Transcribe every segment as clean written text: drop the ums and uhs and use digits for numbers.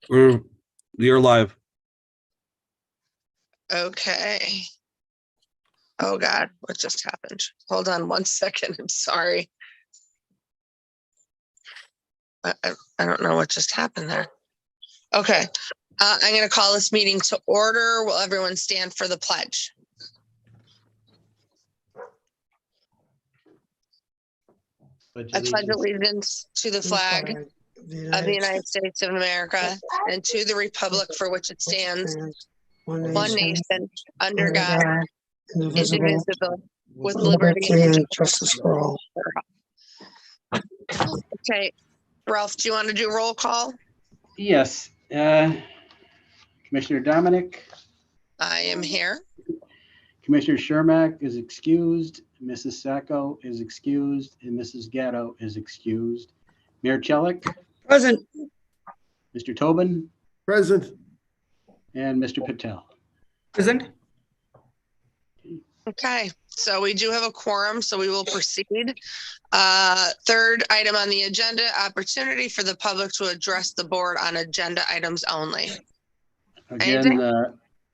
You're live. Okay. Oh God, what just happened? Hold on 1 second. I'm sorry. I don't know what just happened there. Okay. I'm going to call this meeting to order. Will everyone stand for the pledge? I pledge allegiance to the flag of the United States of America and to the republic for which it stands, one nation, under God, indivisible, with liberty and justice for all. Okay, Ralph, do you want to do roll call? Yes. Commissioner Dominic. I am here. Commissioner Shermack is excused. Mrs. Sacco is excused, and Mrs. Gatto is excused. Mayor Chelik. Present. Mr. Tobin. Present. And Mr. Patel. Present. Okay, so we do have a quorum, so we will proceed. Third item on the agenda, opportunity for the public to address the board on agenda items only.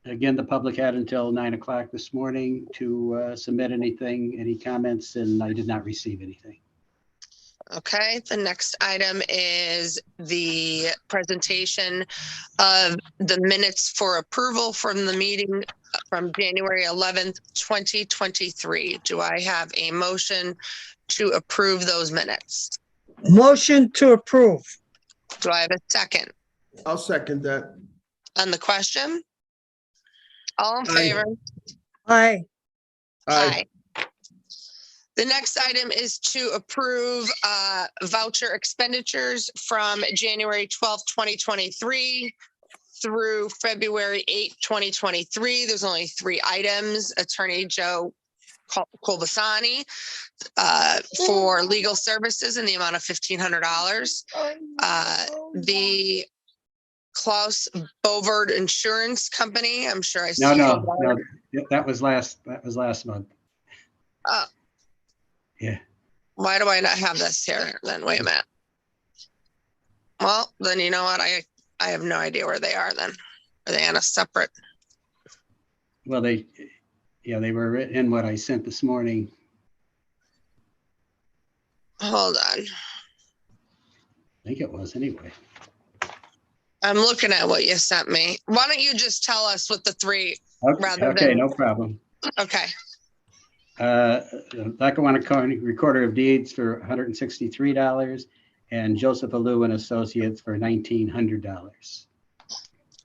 Again, the public had until 9 o'clock this morning to submit any comments, and I did not receive anything. Okay, the next item is the presentation of the minutes for approval from the meeting from January 11th, 2023. Do I have a motion to approve those minutes? Motion to approve. Do I have a second? I'll second that. On the question? All in Aye. favor? Aye. Aye. The next item is to approve voucher expenditures from January 12th, 2023 through February 8th, 2023. There's only 3 items. Attorney Joe Kolbasani for legal services in the amount of $1,500. The Klaus Bovard Insurance Company. I'm sure I see. No, that was last month. Oh. Yeah. Why do I not have this here then? Wait a minute. Well, then you know what? I have no idea where they are then. Are they on a separate? Well, they were in what I sent this morning. Hold on. I think it was anyway. I'm looking at what you sent me. Why don't you just tell us what the 3 Okay, no problem. Okay. Lackawanna County Recorder of Deeds for $163 and Joseph Alou and Associates for $1,900.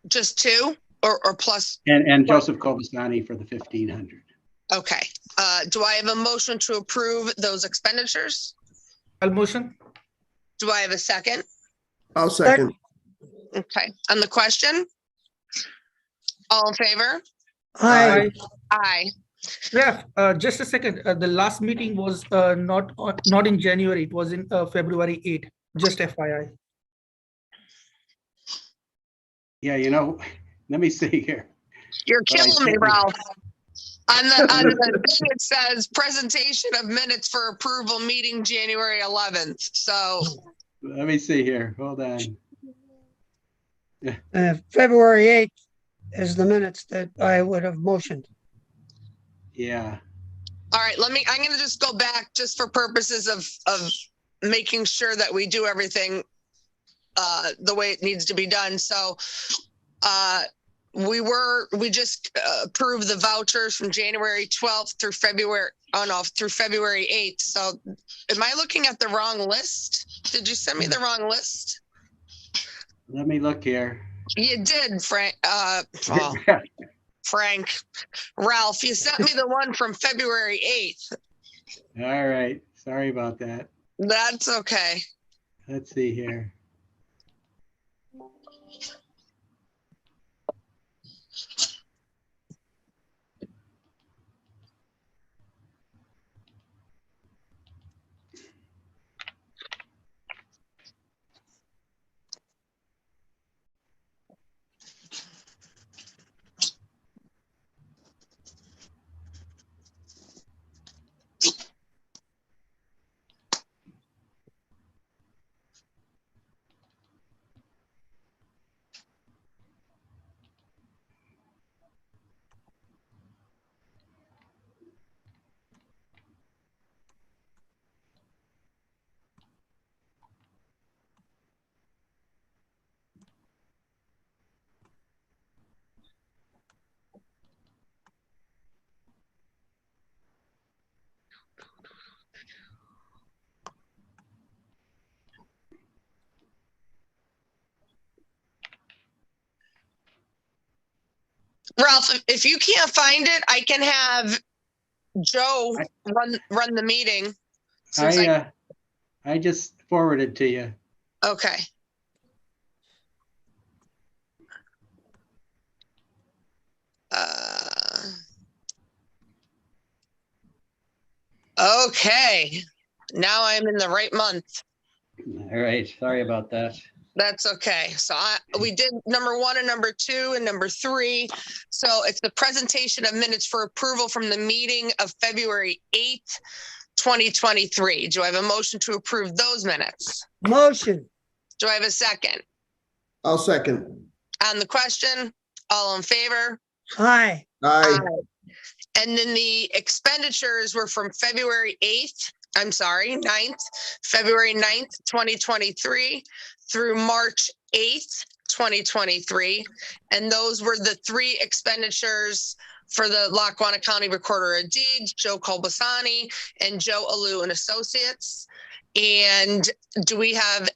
Just 2 or plus? And Joseph Kolbasani for the $1,500. Okay. Do I have a motion to approve those expenditures? I'll motion. Do I have a second? I'll second. Okay. On the question? All in favor? Aye. Aye. Yeah, just a second. The last meeting was not in January. It was in February 8th. Just FYI. Yeah, let me see here. You're killing me, Ralph. On the thing it says presentation of minutes for approval meeting January 11th. So Let me see here. Hold on. February 8th is the minutes that I would have motioned. Yeah. all right, I'm going to just go back just for purposes of making sure that we do everything the way it needs to be done. So we just approved the vouchers from January 12th through February 8th. So am I looking at the wrong list? Did you send me the wrong list? Let me look here. You did, Frank. Frank, Ralph, you sent me the one from February 8th. All right. Sorry about that. That's okay. Let's see here. Ralph, if you can't find it, I can have Joe run the meeting. Since I just forwarded to you. Okay. Okay. Now I'm in the right month. All right, sorry about that. That's okay. So we did number 1 and number 2 and number 3. So it's the presentation of minutes for approval from the meeting of February 8th, 2023. Do I have a motion to approve those minutes? Motion. Do I have a second? I'll second. On the question, all in favor? Aye. Aye. And then the expenditures were from February 9th, February 9th, 2023 through March 8th, 2023. And those were the 3 expenditures for the Lackawanna County Recorder of Deeds, Joe Colbasani and Joe Alou and Associates. And do I have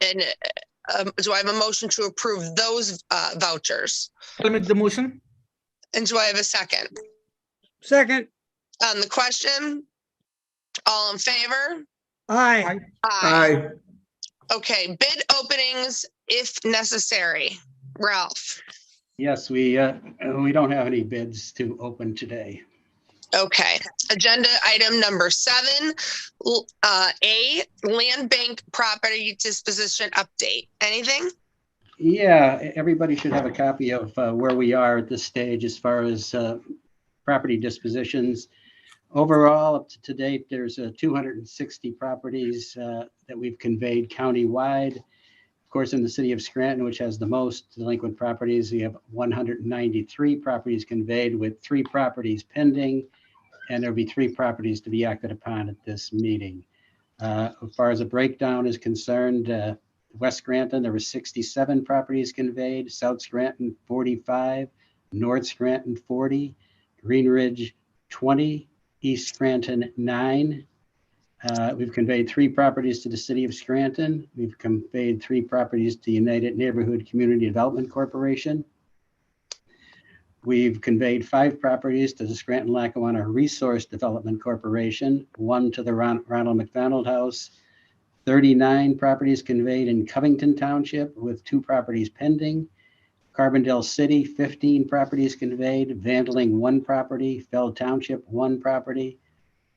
a motion to approve those vouchers? I'll make the motion. And do I have a second? Second. On the question, all in favor? Aye. Aye. Okay, bid openings if necessary. Ralph. Yes, we don't have any bids to open today. Okay, agenda item number 7, A, land bank property disposition update. Anything? Yeah, everybody should have a copy of where we are at this stage as far as property dispositions. Overall, up to date, there's 260 properties that we've conveyed countywide. Of course, in the city of Scranton, which has the most delinquent properties, we have 193 properties conveyed with 3 properties pending, and there'll be 3 properties to be acted upon at this meeting. As far as a breakdown is concerned, West Scranton, there were 67 properties conveyed, South Scranton, 45, North Scranton, 40, Green Ridge, 20, East Scranton, 9. We've conveyed 3 properties to the city of Scranton. We've conveyed 3 properties to United Neighborhood Community Development Corporation. We've conveyed 5 properties to the Scranton Lackawanna Resource Development Corporation, 1 to the Ronald McDonald House, 39 properties conveyed in Covington Township with 2 properties pending. Carbondale City, 15 properties conveyed, Vandling 1 property, Feld Township 1 property,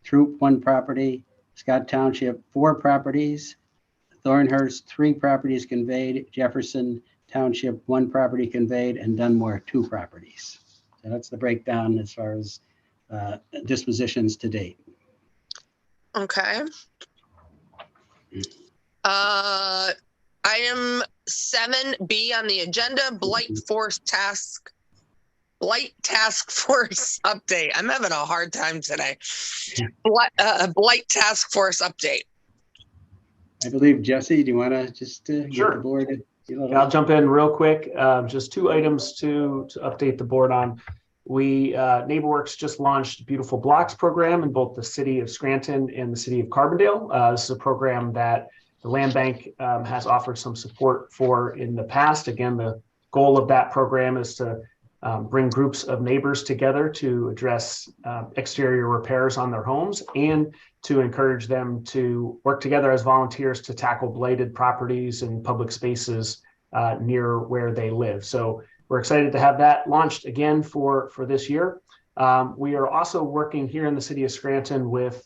Throop 1 property, Scott Township 4 properties, Thornhurst 3 properties conveyed, Jefferson Township 1 property conveyed, and Dunmore 2 properties. So that's the breakdown as far as dispositions to date. Okay. Item 7B on the agenda, Blight Task Force update. I'm having a hard time today. Blight Task Force update. I believe, Jesse, do you want to just get Sure. the board? I'll jump in real quick. Just 2 items to update the board on. NeighborWorks just launched Beautiful Blocks program in both the city of Scranton and the city of Carbondale. This is a program that the Land Bank has offered some support for in the past. Again, the goal of that program is to bring groups of neighbors together to address exterior repairs on their homes and to encourage them to work together as volunteers to tackle blighted properties and public spaces near where they live. So we're excited to have that launched again for this year. We are also working here in the city of Scranton with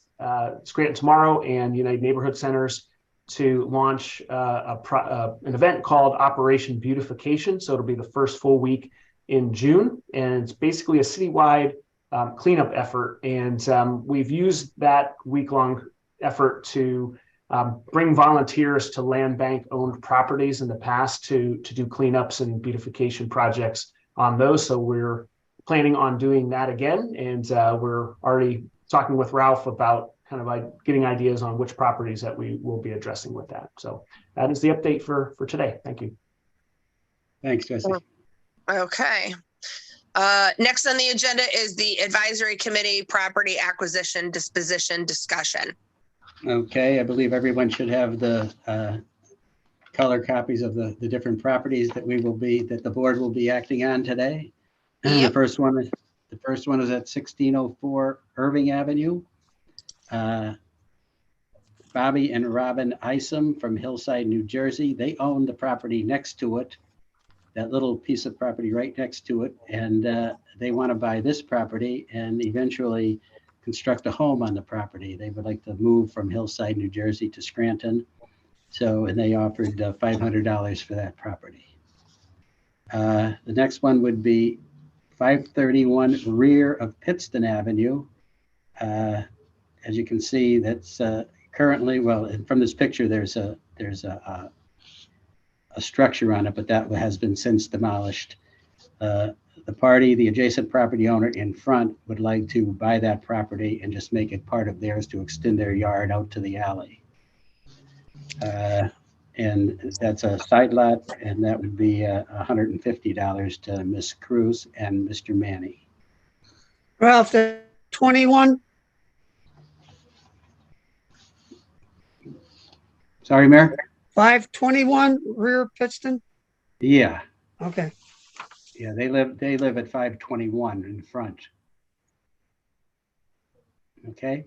Scranton Tomorrow and United Neighborhood Centers to launch an event called Operation Beautification. So it'll be the first full week in June, and it's basically a citywide cleanup effort. And we've used that week-long effort to bring volunteers to land bank owned properties in the past to do cleanups and beautification projects on those. So we're planning on doing that again. And we're already talking with Ralph about kind of like getting ideas on which properties that we will be addressing with that. So that is the update for today. Thank you. Thanks, Jesse. Okay. Next on the agenda is the Advisory Committee Property Acquisition Disposition Discussion. Okay, I believe everyone should have the color copies of the different properties that the board will be acting on today. The Yep. first one is at 1604 Irving Avenue. Bobby and Robin Isom from Hillside, New Jersey. They own the property next to it, that little piece of property right next to it. And they want to buy this property and eventually construct a home on the property. They would like to move from Hillside, New Jersey to Scranton. So, and they offered $500 for that property. The next one would be 531 rear of Pittston Avenue. As you can see, that's currently, well, from this picture, there's a structure on it, but that has been since demolished. The adjacent property owner in front would like to buy that property and just make it part of theirs to extend their yard out to the alley. And that's a side lot, and that would be $150 to Miss Cruz and Mr. Manny. Ralph, the 21, Sorry, Mayor? 521 rear Pittston? Yeah, Okay. yeah, they live at 521 in front. Okay,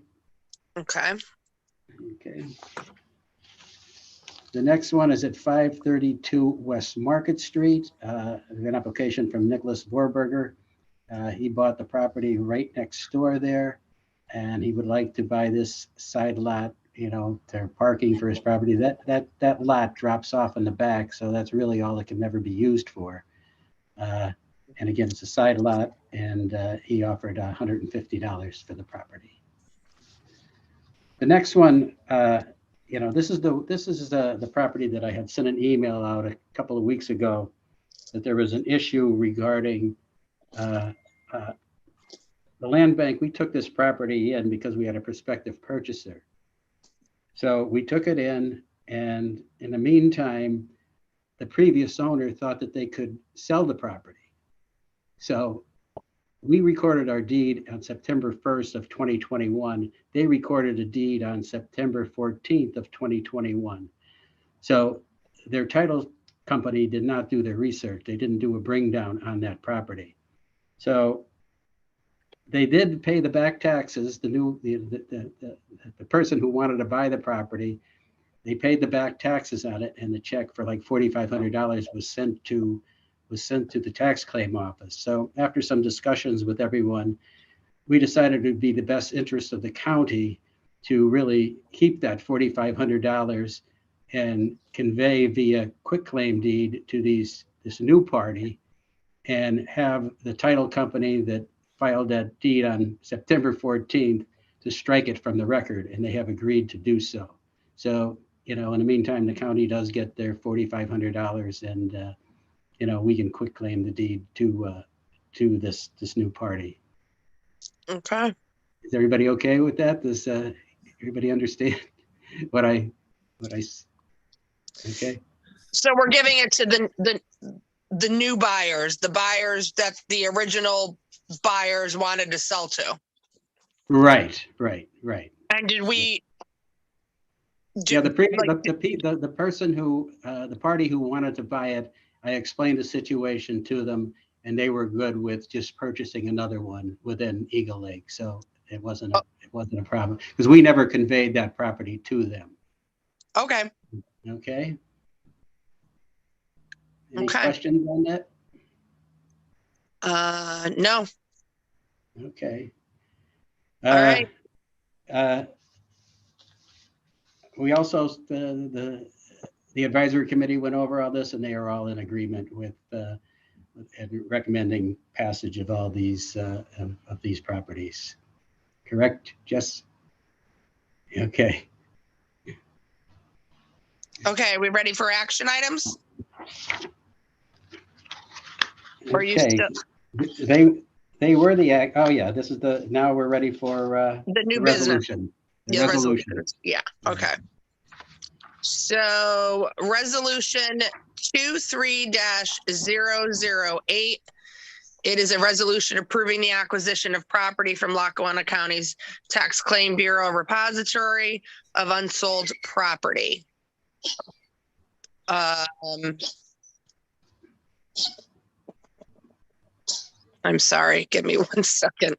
Okay. okay. The next one is at 532 West Market Street. An application from Nicholas Vorberger. He bought the property right next door there, and he would like to buy this side lot. You know, they're parking for his property. That lot drops off in the back, so that's really all it can ever be used for. And again, it's a side lot, and he offered $150 for the property. The next one, this is the property that I had sent an email out a couple of weeks ago that there was an issue regarding the land bank. We took this property in because we had a prospective purchaser. So we took it in, and in the meantime, the previous owner thought that they could sell the property. So we recorded our deed on September 1st of 2021. They recorded a deed on September 14th of 2021. So their title company did not do their research. They didn't do a bring down on that property. So they did pay the back taxes. The person who wanted to buy the property, they paid the back taxes on it, and the check for like $4,500 was sent to the tax claim office. So after some discussions with everyone, we decided it would be the best interest of the county to really keep that $4,500 and convey via quitclaim deed to this new party, and have the title company that filed that deed on September 14th to strike it from the record, and they have agreed to do so. So, in the meantime, the county does get their $4,500, and we can quitclaim the deed to this new party. Okay. Is everybody okay with that? Does everybody understand what I? Okay. So we're giving it to the new buyers, the buyers that the original buyers wanted to sell to. Right. And did we? Yeah, the person who, the party who wanted to buy it, I explained the situation to them, and they were good with just purchasing another one within Eagle Lake. So it wasn't a problem, because we never conveyed that property to them. Okay. Okay. Any Okay. questions on that? No. Okay. All right. We also, the advisory committee went over all this, and they are all in agreement with recommending passage of all these of these properties. Correct, Jess? Okay. Okay. Are we ready for action items? Or you Okay. They were the act. Oh yeah, this is now we're ready for the new the business? resolution. The Yeah, resolution. Yeah. Okay. So resolution 23-008. It is a resolution approving the acquisition of property from Lackawanna County's Tax Claim Bureau repository of unsold property. I'm sorry. Give me 1 second.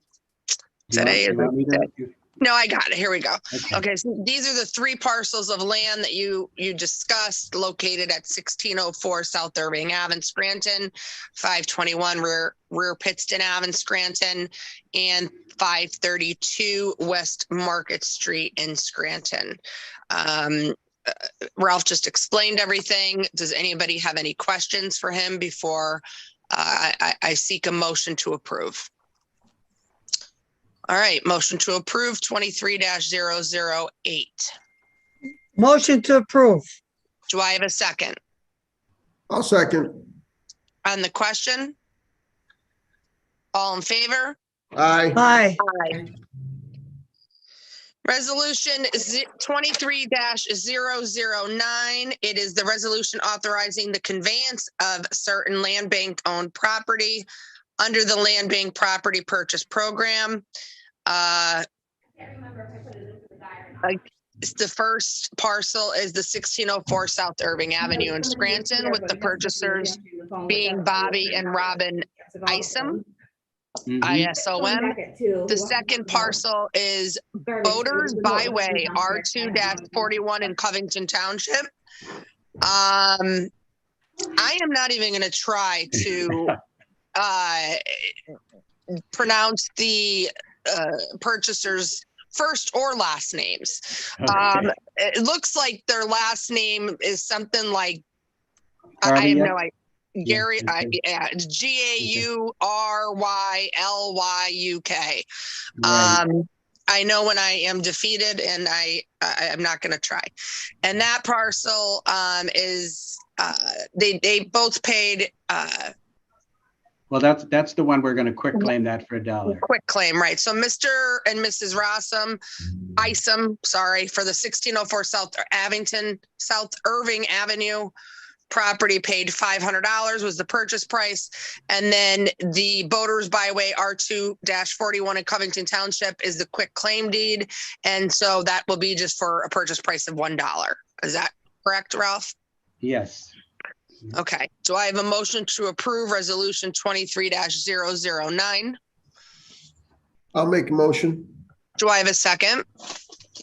Today is You want me a to? No, I got it. Here we go. Okay. Okay, so these are the 3 parcels of land that you discussed, located at 1604 South Irving Ave in Scranton, 521 Rear Pittston Ave in Scranton, and 532 West Market Street in Scranton. Ralph just explained everything. Does anybody have any questions for him before I seek a motion to approve? All right, motion to approve 23-008. Motion to approve. Do I have a second? I'll second. On the question? All in favor? Aye. Aye. Aye. Resolution 23-009. It is the resolution authorizing the conveyance of certain land bank owned property under the Land Bank Property Purchase Program. The first parcel is the 1604 South Irving Avenue in Scranton, with the purchasers being Bobby and Robin Isom, Mhm. ISOM. The second parcel is Boaters Byway R2-41 in Covington Township. I am not even going to try to pronounce the purchasers' first or last names. Okay. It looks like their last name is something like, I have no idea. Gary, okay. it's GAURYLYUK. Right. I know when I am defeated, and I'm not going to try. And that parcel is they both paid Well, that's the one we're going to quick claim that for $1. quick claim, right? So Mr. and Mrs. Isom, sorry, for the 1604 South Irving Avenue property paid $500 was the purchase price. And then the Boaters Byway R2-41 in Covington Township is the quick claim deed. And so that will be just for a purchase price of $1. Is that correct, Ralph? Yes. Okay. Do I have a motion to approve resolution 23-009? I'll make a motion. Do I have a second?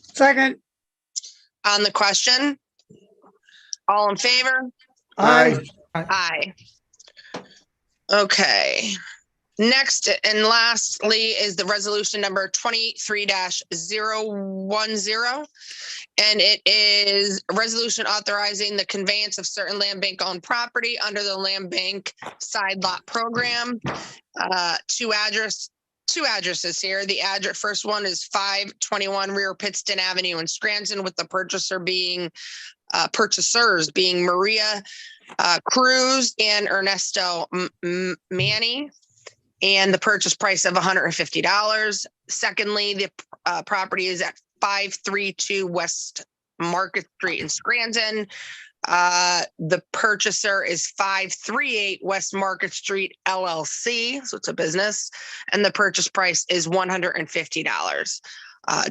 Second. On the question? All in favor? Aye. Aye. Okay. Next and lastly is the resolution number 23-010. And it is a resolution authorizing the conveyance of certain land bank owned property under the land bank side lot program. Two addresses here. The first one is 521 Rear Pittston Avenue in Scranton, with the purchasers being Maria Cruz and Ernesto Manny, and the purchase price of $150. Secondly, the property is at 532 West Market Street in Scranton. The purchaser is 538 West Market Street LLC, so it's a business, and the purchase price is $150.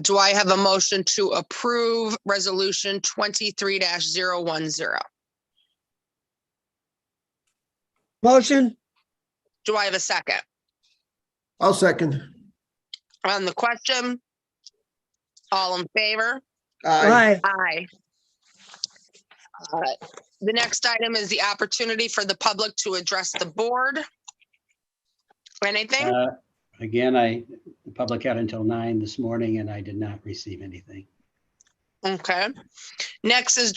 Do I have a motion to approve resolution 23-010? Motion. Do I have a second? I'll second. On the question? All in favor? Aye. Aye. Aye. The next item is the opportunity for the public to address the board. Anything? Again, the public had until 9 this morning and I did not receive anything. Okay. Next is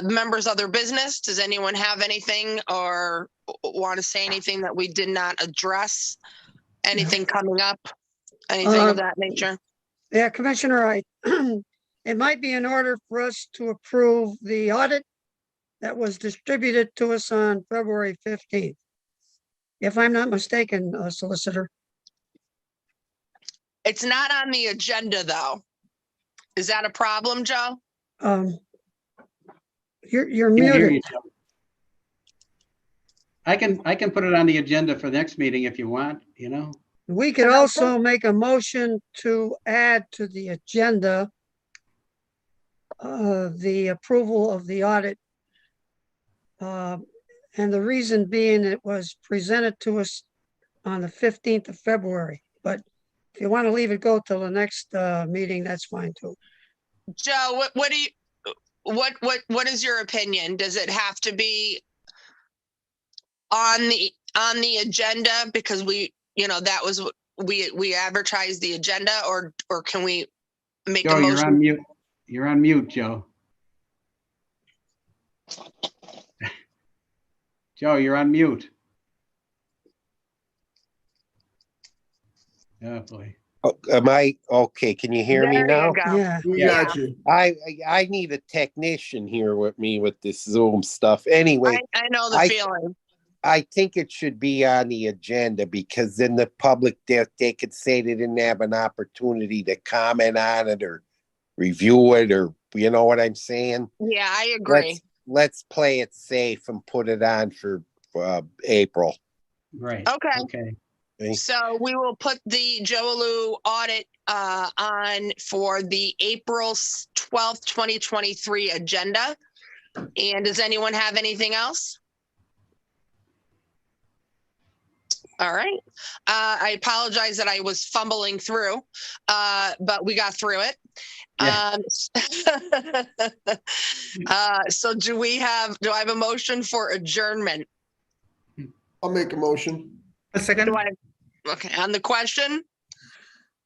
members' other business. Does anyone have anything or want to say anything that we did not address? Anything coming up? Anything of that nature? Yeah, Commissioner, it might be in order for us to approve the audit that was distributed to us on February 15th. If I'm not mistaken, Solicitor. It's not on the agenda, though. Is that a problem, Joe? You're Can't hear muted. you, Joe. I can put it on the agenda for the next meeting if you want, We could also make a motion to add to the agenda the approval of the audit. And the reason being, it was presented to us on the 15th of February. But if you want to leave it go till the next meeting, that's fine too. Joe, what do you, what is your opinion? Does it have to be on the agenda because that was what we advertised the agenda, or can we make a Joe, you're on motion? mute. You're on mute, Joe. Joe, you're on mute. Oh, boy. Oh, am I okay? Can you hear me There now? you go. Yeah. We Yeah. got you. I need a technician here with me with this Zoom stuff. Anyway, I know the I- feeling. I think it should be on the agenda because then the public they could say they didn't have an opportunity to comment on it or review it, or you know what I'm saying? Yeah, I agree. Let's play it safe and put it on for April. Right. Okay. Okay. Okay. So we will put the Joe Alou audit on for the April 12th, 2023 agenda. And does anyone have anything else? All right. I apologize that I was fumbling through, but we got through it. Yeah. So do I have a motion for adjournment? I'll make a motion. A second. Okay, on the question?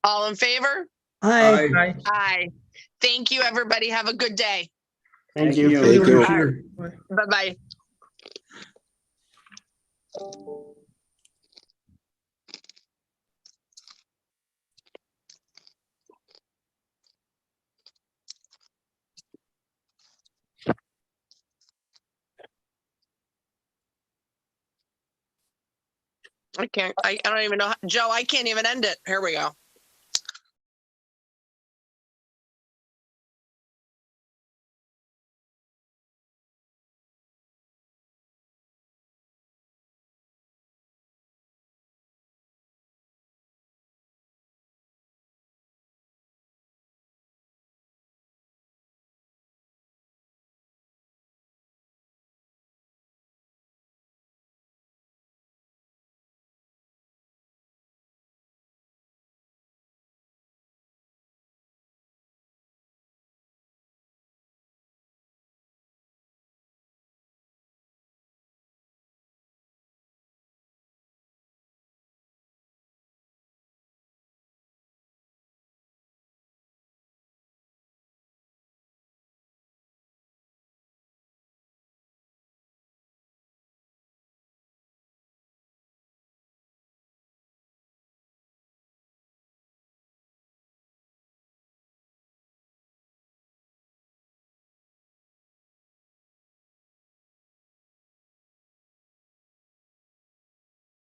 All in favor? Aye. Aye. Aye. Thank you, everybody. Have a good day. Thank Thank you. you. Thank you. Sure. Bye-bye. I don't even know. Joe, I can't even end it. Here we go.